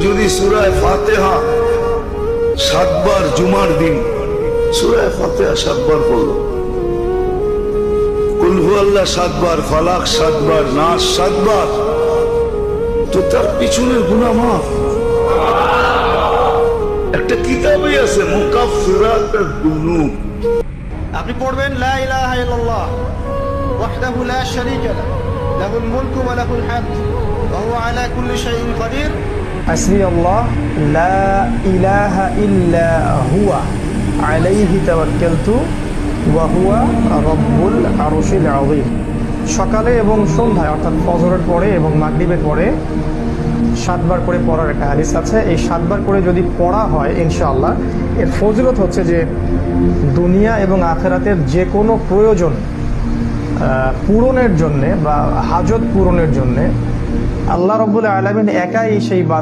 যদি সূরা ফাতিহা 7 বার জুমার দিন সূরা ফাতিহা 7 বার পড়লো, কুল হুয়াল্লাহ 7 বার, ফালাক 7 বার, নাস 7 বার, তো তার পিছনের গুনাহ মাফ। একটা কিতাবই আছে মুকাফফিরাতুদ দুনুব। আপনি পড়বেন লা ইলাহা ইল্লাল্লাহ ওয়াহদাহু লা শারীকা লাহু লাহুল মুলকু ওয়া লাহুল হামদ ওয়া হুয়া আলা কুল্লি শাইইন কাদির। হাসবি আল্লাহ লা ইলাহা ইল্লা হুয়া আলাইহি তাওয়াক্কালতু ওয়া হুয়া রাব্বুল আরশিল আযীম। সকালে এবং সন্ধ্যায় অর্থাৎ ফজরের পরে এবং মাগরিবের পরে 7 বার করে পড়ার একটা হাদিস আছে। এই 7 বার করে যদি পড়া হয় ইনশাআল্লাহ, এর ফজিলত হচ্ছে যে দুনিয়া এবং আখিরাতের যে কোনো প্রয়োজন পূরণের জন্যে বা হাজত পূরণের জন্যে আল্লাহ রাব্বুল আলামিন একাই সেই